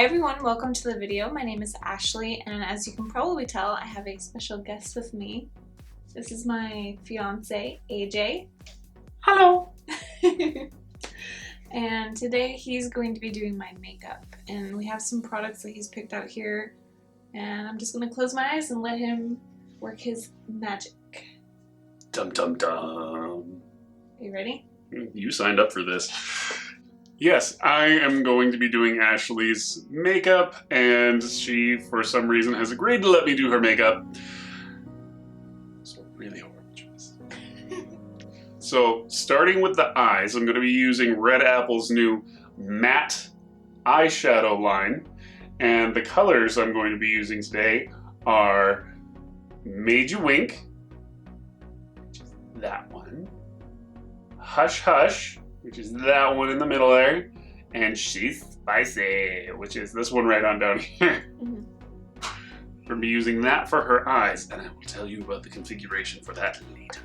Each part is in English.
Hi everyone, welcome to the video. My name is Ashley, and as you can probably tell, I have a special guest with me. This is my fiance, AJ. Hello! And today he's going to be doing my makeup, and we have some products that he's picked out here, and I'm just going to close my eyes and let him work his magic. Dum dum dum. Are you ready? You signed up for this. Yes, I am going to be doing Ashley's makeup, and she, for some reason, has agreed to let me do her makeup. So really horrible choice. So, starting with the eyes, I'm going to be using Red Apple's new matte eyeshadow line, and the colors I'm going to be using today are Made You Wink, which is that one, Hush Hush, which is that one in the middle there, and She's Spicy, which is this one right on down here. We're going to be using that for her eyes, and I will tell you about the configuration for that later.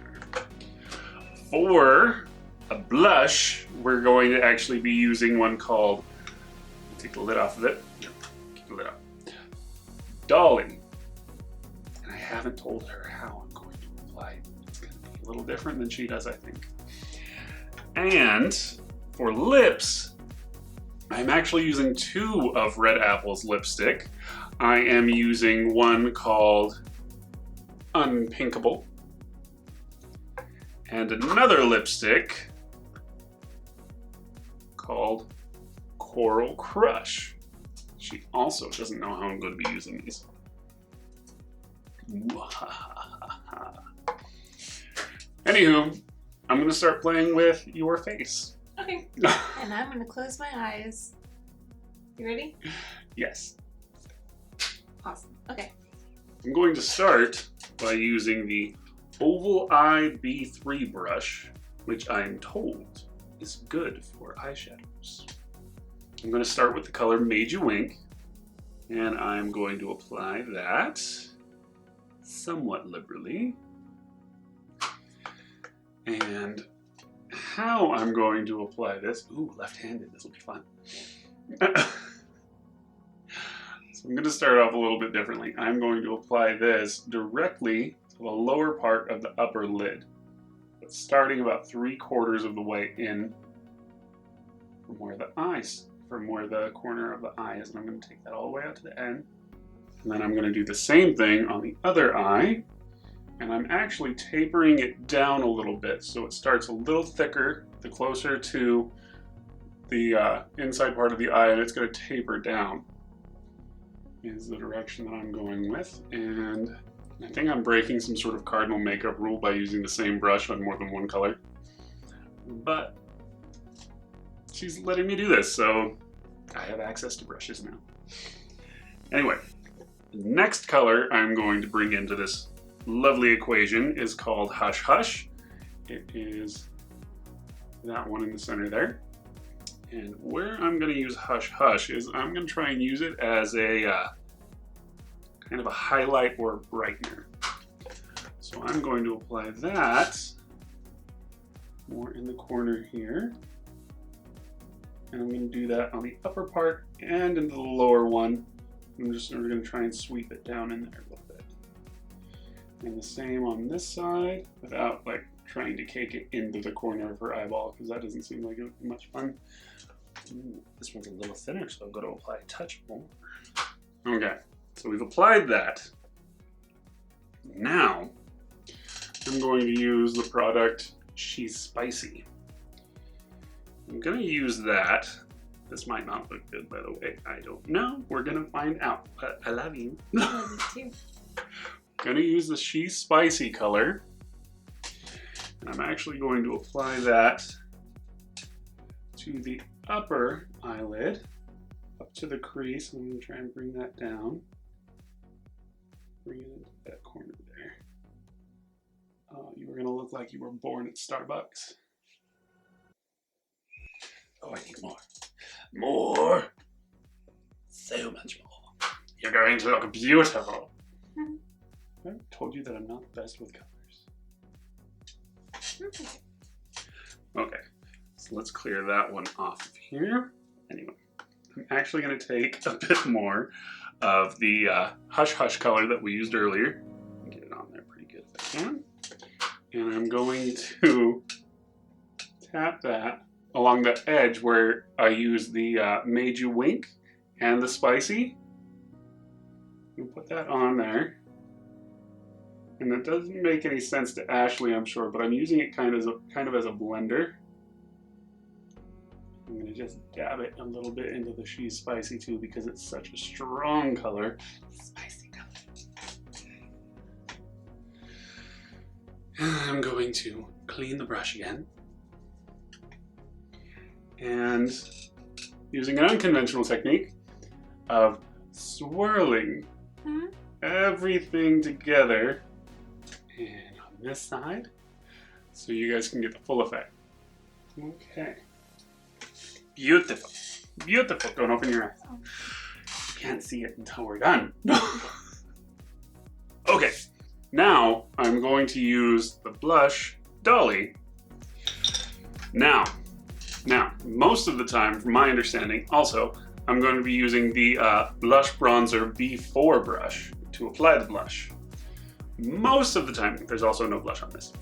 For a blush, we're going to actually be using one called, take the lid off of it, keep the lid off, Dolly. And I haven't told her how I'm going to apply it. It's going to be a little different than she does, I think. And for lips, I'm actually using two of Red Apple's lipstick. I am using one called Unpinkable and another lipstick called Coral Crush. She also doesn't know how I'm going to be using these. Anywho, I'm going to start playing with your face. Okay. And I'm going to close my eyes. You ready? Yes. Awesome. Okay. I'm going to start by using the Oval Eye B3 brush, which I'm told is good for eyeshadows. I'm going to start with the color Made You Wink, and I'm going to apply that somewhat liberally. And how I'm going to apply this, ooh, left-handed, this will be fun. So I'm going to start off a little bit differently. I'm going to apply this directly to the lower part of the upper lid, but starting about 3/4 of the way in from where the corner of the eye is, and I'm going to take that all the way out to the end. And then I'm going to do the same thing on the other eye. And I'm actually tapering it down a little bit, so it starts a little thicker the closer to the inside part of the eye, and it's going to taper down is the direction that I'm going with. And I think I'm breaking some sort of cardinal makeup rule by using the same brush on more than one color, but she's letting me do this, so I have access to brushes now. Anyway, the next color I'm going to bring into this lovely equation is called Hush Hush. It is that one in the center there. And where I'm going to use Hush Hush is I'm going to try and use it as a kind of a highlight or a brightener. So I'm going to apply that more in the corner here. And I'm going to do that on the upper part and into the lower one. We're going to try and sweep it down in there a little bit. And the same on this side, without like trying to cake it into the corner of her eyeball, because that doesn't seem like it would be much fun. Ooh, this one's a little thinner, so I'm going to apply a touch more. Okay, so we've applied that. Now, I'm going to use the product She's Spicy. I'm going to use that. This might not look good, by the way. I don't know. We're going to find out. But I love you. I love you too. Going to use the She's Spicy color, and I'm actually going to apply that to the upper eyelid, up to the crease. I'm going to try and bring that down, bring it into that corner there. Oh, you were going to look like you were born at Starbucks. Oh, I need more. More! So much more. You're going to look beautiful. I told you that I'm not the best with colors. Okay, so let's clear that one off of here. Anyway, I'm actually going to take a bit more of the Hush Hush color that we used earlier. Get it on there pretty good if I can. And I'm going to tap that along the edge where I use the Made You Wink and the Spicy. And put that on there. And it doesn't make any sense to Ashley, I'm sure, but I'm using it kind of as a blender. I'm going to just dab it a little bit into the She's Spicy too because it's such a strong color. Spicy color. I'm going to clean the brush again. And using an unconventional technique of swirling everything together and on this side so you guys can get the full effect. Okay. Beautiful. Beautiful. Don't open your eyes. You can't see it until we're done. Okay. Now I'm going to use the blush Dolly. Now, most of the time, from my understanding, also, I'm going to be using the Blush Bronzer B4 brush to apply the blush. Most of the time, there's also no blush on this.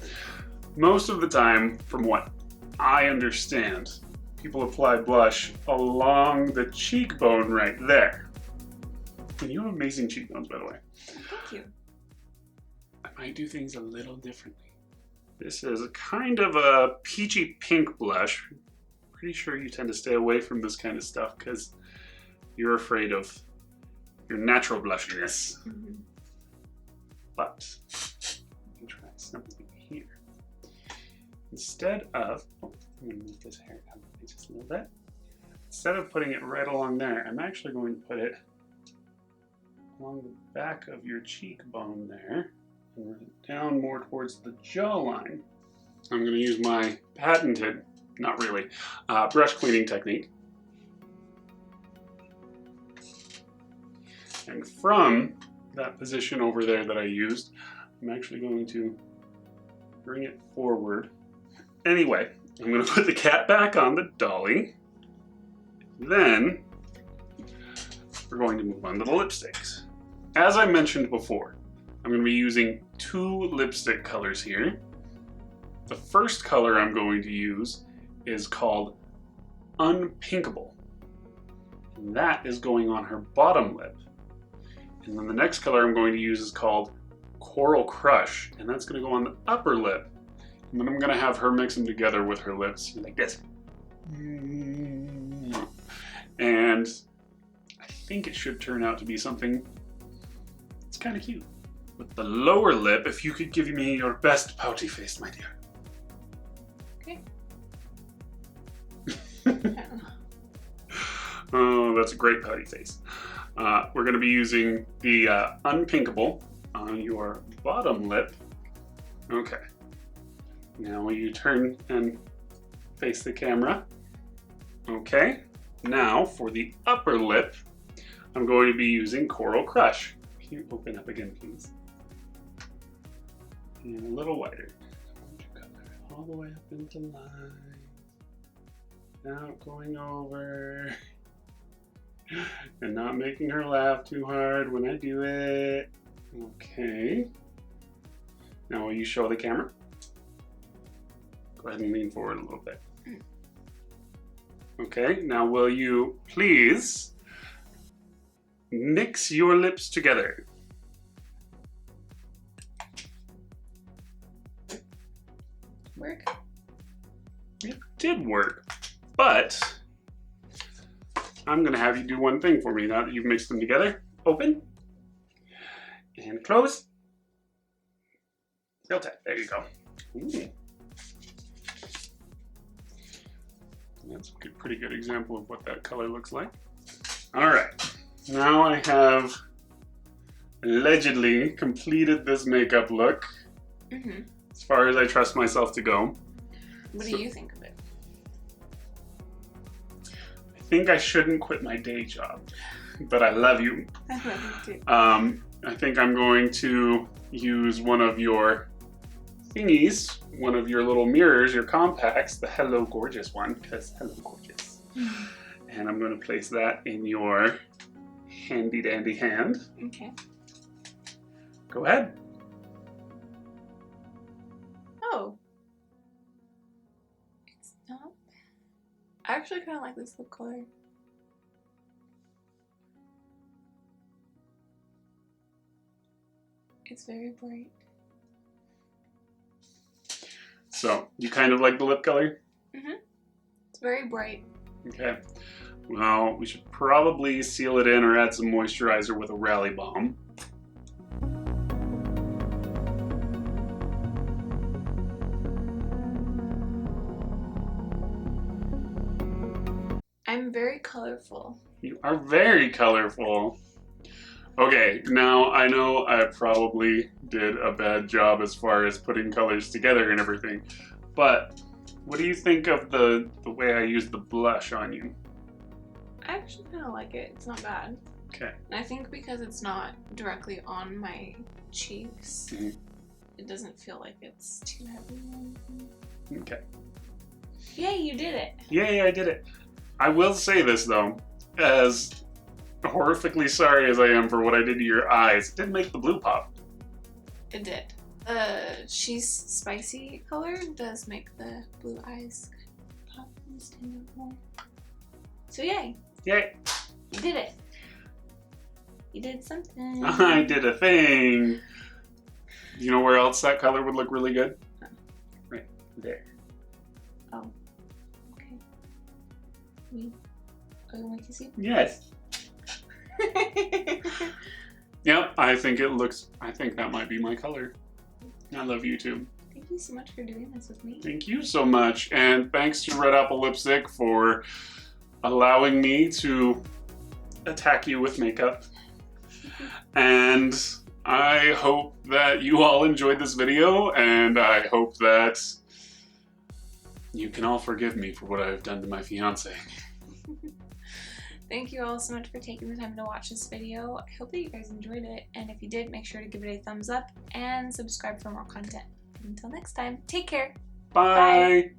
Most of the time, from what I understand, people apply blush along the cheekbone right there. And you have amazing cheekbones, by the way. Thank you. I might do things a little differently. This is a kind of a peachy pink blush. Pretty sure you tend to stay away from this kind of stuff because you're afraid of your natural blushiness. But let me try something here. Instead of, I'm going to move this hair down just a little bit. Instead of putting it right along there, I'm actually going to put it along the back of your cheekbone there and down more towards the jawline. I'm going to use my patented, not really, brush cleaning technique. And from that position over there that I used, I'm actually going to bring it forward. Anyway, I'm going to put the cat back on the Dolly. Then we're going to move on to the lipsticks. As I mentioned before, I'm going to be using 2 lipstick colors here. The first color I'm going to use is called Unpinkable. And that is going on her bottom lip. And then the next color I'm going to use is called Coral Crush, and that's going to go on the upper lip. And then I'm going to have her mix them together with her lips like this. And I think it should turn out to be something that's kind of cute. With the lower lip, if you could give me your best pouty face, my dear. Okay. Oh, that's a great pouty face. We're going to be using the Unpinkable on your bottom lip. Okay. Now will you turn and face the camera? Okay. Now for the upper lip, I'm going to be using Coral Crush. Can you open up again, please? And a little wider. All the way up into line. Now going over. And not making her laugh too hard when I do it. Okay. Now will you show the camera? Go ahead and lean forward a little bit. Okay, now will you please mix your lips together? Work? It did work, but I'm going to have you do one thing for me now that you've mixed them together. Open and close. Real tight. There you go. Ooh. That's a pretty good example of what that color looks like. All right. Now I have allegedly completed this makeup look as far as I trust myself to go. What do you think of it? I think I shouldn't quit my day job, but I love you. I love you too. I think I'm going to use one of your thingies, one of your little mirrors, your compacts, the Hello Gorgeous one, because Hello Gorgeous. And I'm going to place that in your handy dandy hand. Okay. Go ahead. Oh. It's not. I actually kind of like this lip color. It's very bright. So, you kind of like the lip color? Mm-hmm. It's very bright. Okay. Well, we should probably seal it in or add some moisturizer with a Rally Balm. I'm very colorful. You are very colorful. Okay, now I know I probably did a bad job as far as putting colors together and everything, but what do you think of the way I used the blush on you? I actually kind of like it. It's not bad. Okay. And I think because it's not directly on my cheeks, it doesn't feel like it's too heavy. Okay. Yay, you did it! Yay, I did it. I will say this though, as horrifically sorry as I am for what I did to your eyes, it did make the blue pop. It did. She's spicy color does make the blue eyes pop and stand out more. So yay! Yay! You did it! You did something. I did a thing! You know where else that color would look really good? Right there. Oh. Okay. You want to see? Yes. Yep, I think that might be my color. I love you too. Thank you so much for doing this with me. Thank you so much, and thanks to Red Apple Lipstick for allowing me to attack you with makeup. And I hope that you all enjoyed this video, and I hope that you can all forgive me for what I've done to my fiance. Thank you all so much for taking the time to watch this video. I hope that you guys enjoyed it, and if you did, make sure to give it a thumbs up and subscribe for more content. Until next time, take care. Bye. Bye.